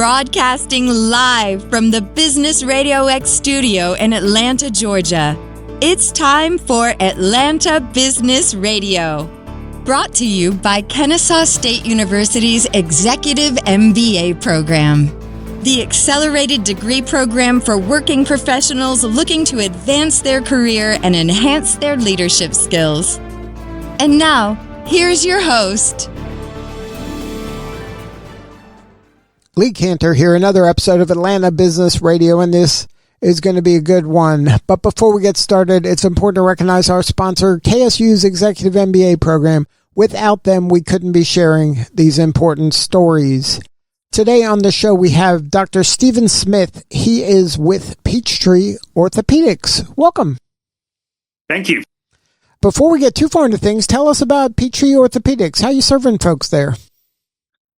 Broadcasting live from the Business Radio X studio in Atlanta, Georgia. It's time for Atlanta Business Radio. Brought to you by Kennesaw State University's Executive MBA program, the accelerated degree program for working professionals looking to advance their career and enhance their leadership skills. And now, here's your host. Lee Kantor here, another episode of Atlanta Business Radio, and this is going to be a good one. But before we get started, it's important to recognize our sponsor, KSU's Executive MBA program. Without them, we couldn't be sharing these important stories. Today on the show, we have Dr. Stephen Smith. He is with Peachtree Orthopedics. Welcome. Thank you. Before we get too far into things, tell us about Peachtree Orthopedics. How are you serving folks there?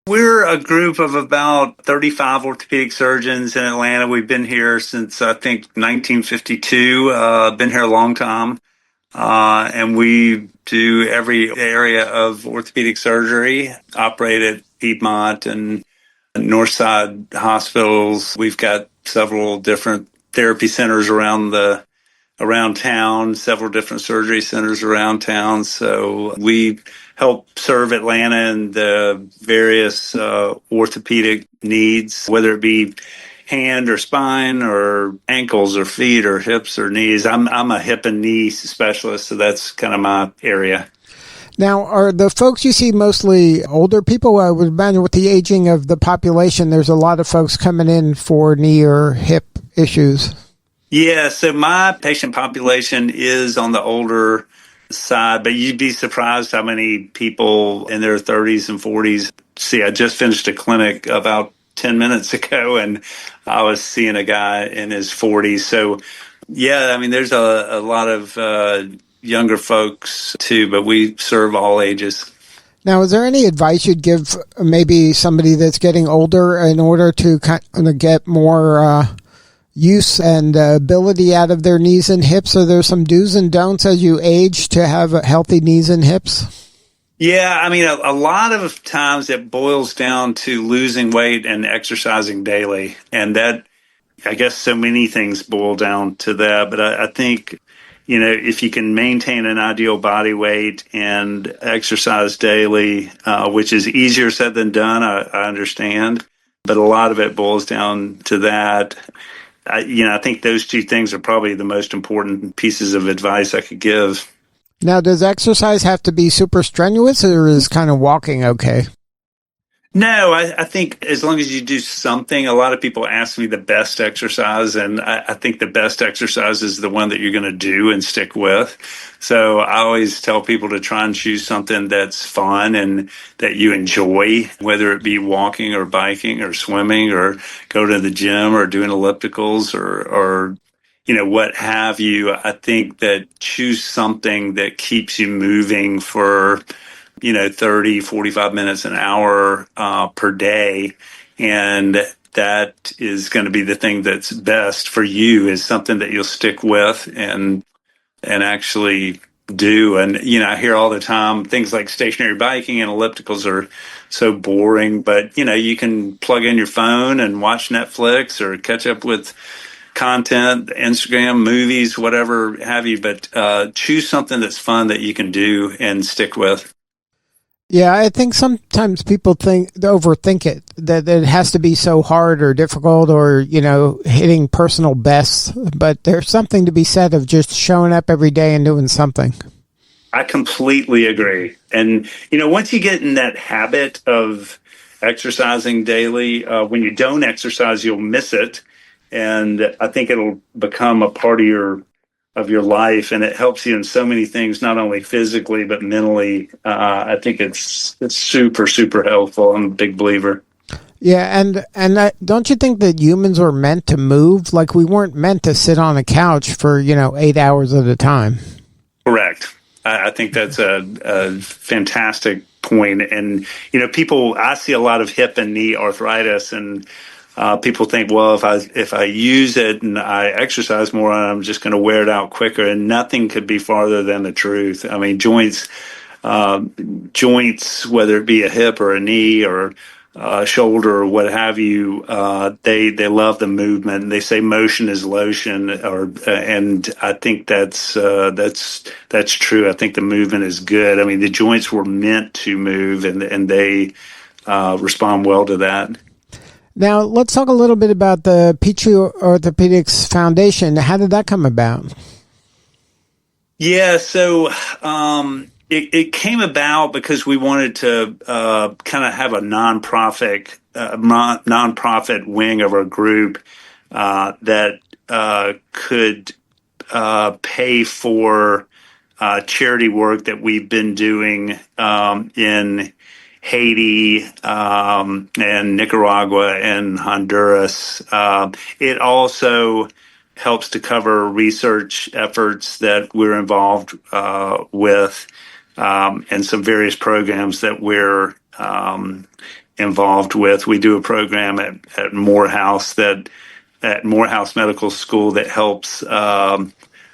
We're a group of about 35 orthopedic surgeons in Atlanta. We've been here since, I think, 1952. Been here a long time. And we do every area of orthopedic surgery, operate at Piedmont and Northside hospitals. We've got several different therapy centers around town, several different surgery centers around town. So we help serve Atlanta and the various orthopedic needs, whether it be hand or spine or ankles or feet or hips or knees. I'm a hip and knee specialist, so that's kind of my area. Now, are the folks you see mostly older people? I would imagine with the aging of the population, there's a lot of folks coming in for knee or hip issues. Yeah, so my patient population is on the older side, but you'd be surprised how many people in their 30s and 40s. See, I just finished a clinic about 10 minutes ago, and I was seeing a guy in his 40s. So, yeah, I mean, there's a lot of younger folks, too, but we serve all ages. Now, is there any advice you'd give maybe somebody that's getting older in order to kind of get more use and ability out of their knees and hips? Are there some do's and don'ts as you age to have healthy knees and hips? Yeah, I mean, a lot of times it boils down to losing weight and exercising daily. And that, I guess so many things boil down to that. But I think, if you can maintain an ideal body weight and exercise daily, which is easier said than done, I understand. But a lot of it boils down to that. I think those two things are probably the most important pieces of advice I could give. Now, does exercise have to be super strenuous, or is kind of walking okay? No, I think as long as you do something. A lot of people ask me the best exercise, and I think the best exercise is the one that you're going to do and stick with. So I always tell people to try and choose something that's fun and that you enjoy, whether it be walking or biking or swimming or go to the gym or doing ellipticals or what have you. I think that choose something that keeps you moving for 30, 45 minutes, an hour per day. And that is going to be the thing that's best for you, is something that you'll stick with and actually do. And, I hear all the time things like stationary biking and ellipticals are so boring, but, you can plug in your phone and watch Netflix or catch up with content, Instagram, movies, whatever have you. But choose something that's fun that you can do and stick with. Yeah, I think sometimes people overthink it, that it has to be so hard or difficult or, hitting personal bests. But there's something to be said of just showing up every day and doing something. I completely agree. And, once you get in that habit of exercising daily, when you don't exercise, you'll miss it. And I think it'll become a part of your life, and it helps you in so many things, not only physically but mentally. I think it's super, super helpful. I'm a big believer. Yeah, and don't you think that humans were meant to move? Like, we weren't meant to sit on a couch for 8 hours at a time. Correct. I think that's a fantastic point. And I see a lot of hip and knee arthritis, and people think, well, if I use it and I exercise more, I'm just going to wear it out quicker. And nothing could be farther than the truth. I mean, joints, whether it be a hip or a knee or shoulder or what have you, they love the movement. They say motion is lotion, and I think that's true. I think the movement is good. I mean, the joints were meant to move, and they respond well to that. Now, let's talk a little bit about the Peachtree Orthopedics Foundation. How did that come about? Yeah, so it came about because we wanted to kind of have a nonprofit wing of our group that could pay for charity work that we've been doing in Haiti and Nicaragua and Honduras. It also helps to cover research efforts that we're involved with, and some various programs that we're involved with. We do a program at Morehouse Medical School that helps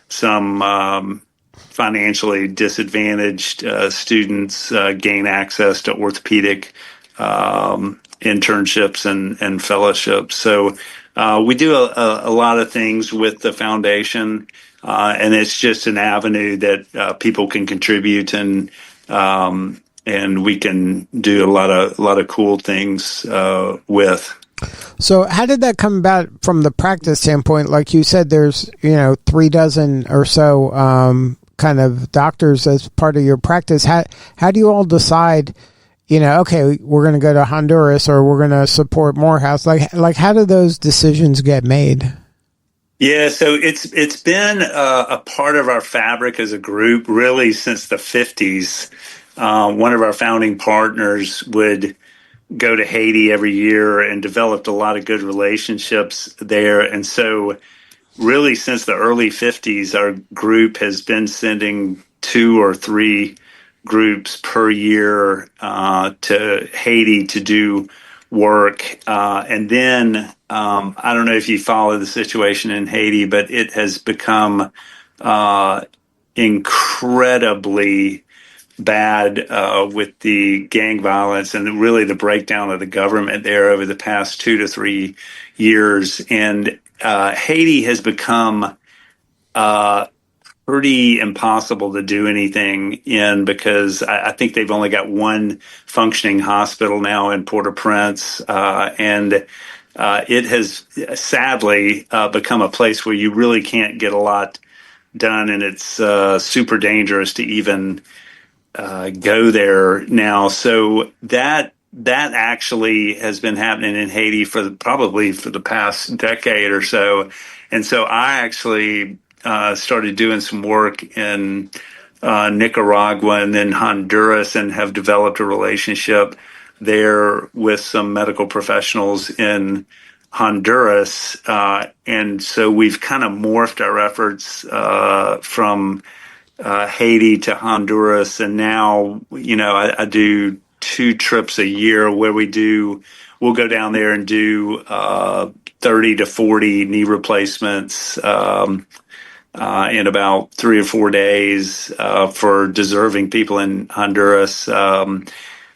some financially disadvantaged students gain access to orthopedic internships and fellowships. So we do a lot of things with the foundation, and it's just an avenue that people can contribute, and we can do a lot of cool things with. So how did that come about from the practice standpoint? Like you said, there's 36 or so kind of doctors as part of your practice. How do you all decide, okay, we're going to go to Honduras or we're going to support Morehouse? Like how do those decisions get made? Yeah, so it's been a part of our fabric as a group really since the 50s. One of our founding partners would go to Haiti every year and developed a lot of good relationships there. And so really since the early 50s, our group has been sending 2 or 3 groups per year to Haiti to do work. And then I don't know if you follow the situation in Haiti, but it has become incredibly bad with the gang violence and really the breakdown of the government there over the past 2 to 3 years. And Haiti has become pretty impossible to do anything in because I think they've only got one functioning hospital now in Port-au-Prince, and it has sadly become a place where you really can't get a lot done, and it's super dangerous to even go there now. So that actually has been happening in Haiti probably for the past decade or so. And so I actually started doing some work in Nicaragua and then Honduras and have developed a relationship there with some medical professionals in Honduras. And so we've kind of morphed our efforts from Haiti to Honduras. And now, I do 2 trips a year where we'll go down there and do 30 to 40 knee replacements in about 3 or 4 days for deserving people in Honduras. So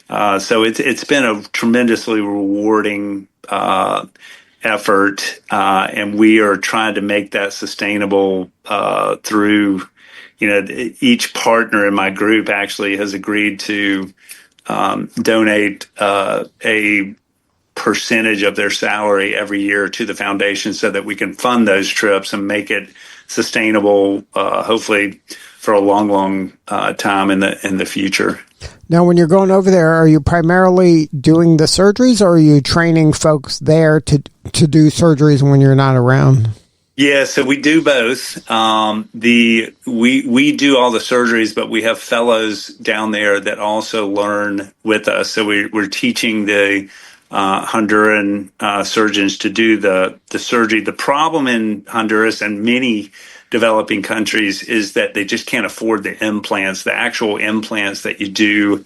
it's been a tremendously rewarding effort, and we are trying to make that sustainable through, each partner in my group actually has agreed to donate a percentage of their salary every year to the foundation so that we can fund those trips and make it sustainable, hopefully for a long time in the future. Now, when you're going over there, are you primarily doing the surgeries, or are you training folks there to do surgeries when you're not around? Yeah, so we do both. We do all the surgeries, but we have fellows down there that also learn with us. So we're teaching the Honduran surgeons to do the surgery. The problem in Honduras and many developing countries is that they just can't afford the implants, the actual implants that you do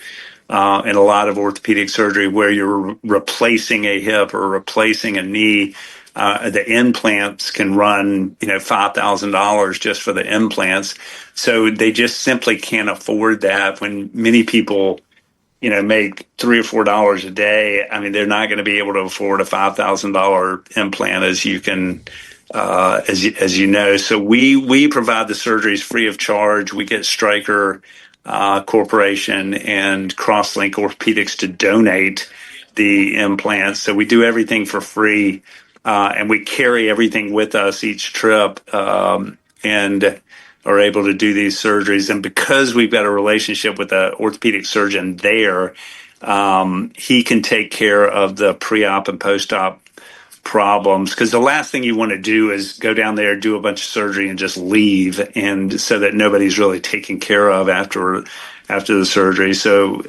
in a lot of orthopedic surgery where you're replacing a hip or replacing a knee. The implants can run, $5,000 just for the implants. So they just simply can't afford that when many people, make $3 or $4 a day, I mean, they're not going to be able to afford a $5,000 implant, as you can, as you know. So we provide the surgeries free of charge. We get Stryker Corporation and Crosslink Orthopedics to donate the implants. So we do everything for free, and we carry everything with us each trip, and are able to do these surgeries. And because we've got a relationship with an orthopedic surgeon there, he can take care of the pre-op and post-op problems, because the last thing you want to do is go down there, do a bunch of surgery, and just leave, and so that nobody's really taken care of after the surgery. So,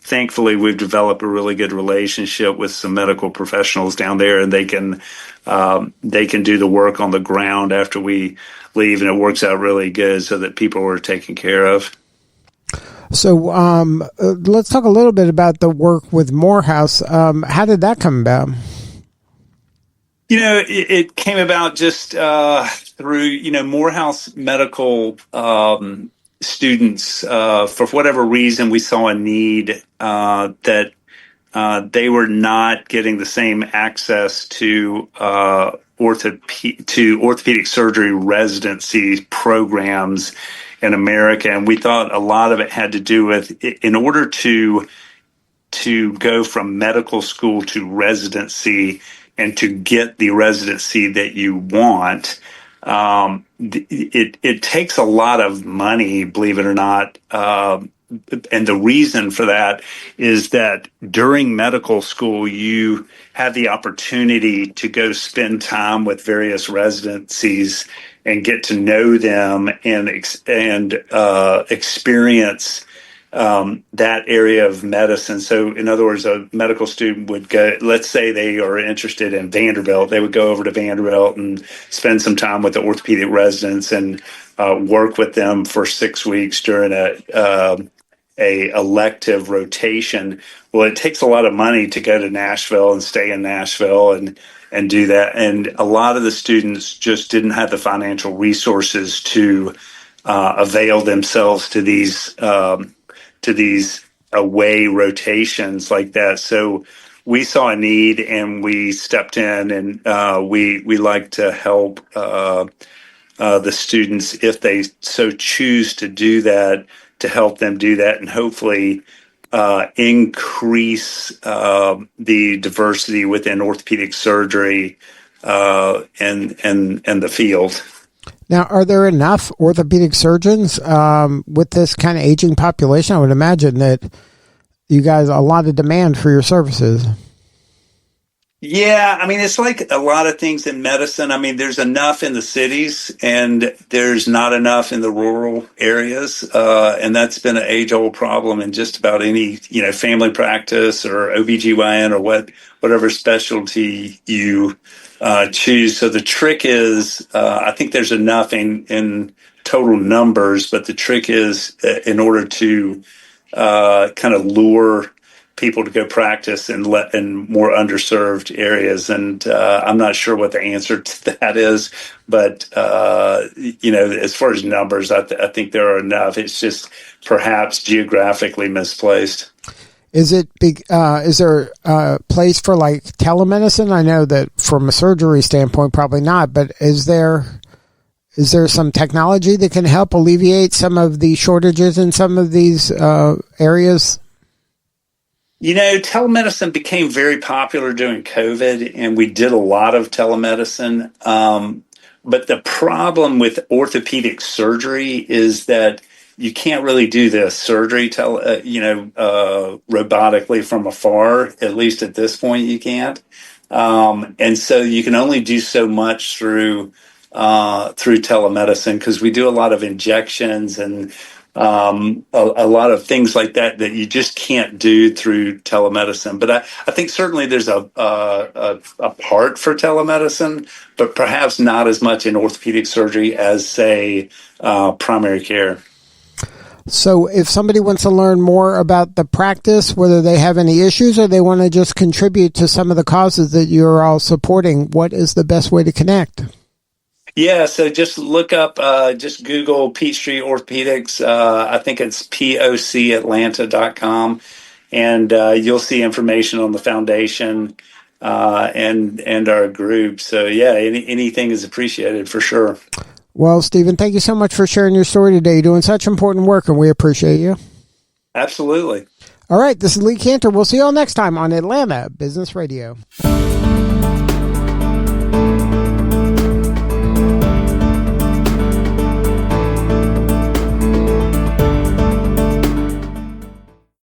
thankfully, we've developed a really good relationship with some medical professionals down there, and they can do the work on the ground after we leave, and it works out really good, so that people are taken care of. So let's talk a little bit about the work with Morehouse. How did that come about? It came about just through, Morehouse Medical students. For whatever reason, we saw a need that they were not getting the same access to orthopedic surgery residency programs in America. And we thought a lot of it had to do with, in order to go from medical school to residency, and to get the residency that you want, it takes a lot of money, believe it or not. And the reason for that is that during medical school, you have the opportunity to go spend time with various residencies and get to know them and experience that area of medicine. So in other words, a medical student would go, let's say they are interested in Vanderbilt, they would go over to Vanderbilt and spend some time with the orthopedic residents and work with them for 6 weeks during a elective rotation. Well, it takes a lot of money to go to Nashville and stay in Nashville and do that. And a lot of the students just didn't have the financial resources to avail themselves to these away rotations like that. So we saw a need, and we stepped in, and we like to help the students, if they so choose to do that, to help them do that, and hopefully increase the diversity within orthopedic surgery and the field. Now, are there enough orthopedic surgeons with this kind of aging population? I would imagine that you guys a lot of demand for your services. Yeah, I mean, it's like a lot of things in medicine. I mean, there's enough in the cities, and there's not enough in the rural areas, and that's been an age-old problem in just about any, family practice or OBGYN or whatever specialty you choose. So the trick is, I think there's enough in total numbers, but the trick is, in order to kind of lure people to go practice in more underserved areas. And I'm not sure what the answer to that is, but as far as numbers, I think there are enough. It's just perhaps geographically misplaced. Is there a place for like telemedicine? I know that from a surgery standpoint, probably not, but is there some technology that can help alleviate some of the shortages in some of these areas? Telemedicine became very popular during COVID, and we did a lot of telemedicine. But the problem with orthopedic surgery is that you can't really do the surgery, robotically from afar. At least at this point, you can't. And so you can only do so much through telemedicine, because we do a lot of injections and a lot of things like that you just can't do through telemedicine. But I think certainly there's a part for telemedicine, but perhaps not as much in orthopedic surgery as, say, primary care. So if somebody wants to learn more about the practice, whether they have any issues or they want to just contribute to some of the causes that you're all supporting, what is the best way to connect? Yeah, so just look up, just Google Peachtree Orthopedics. I think it's pocatlanta.com, and you'll see information on the foundation and our group. So yeah, anything is appreciated for sure. Well, Stephen, thank you so much for sharing your story today. You're doing such important work, and we appreciate you. Absolutely. All right, this is Lee Kantor. We'll see you all next time on Atlanta Business Radio.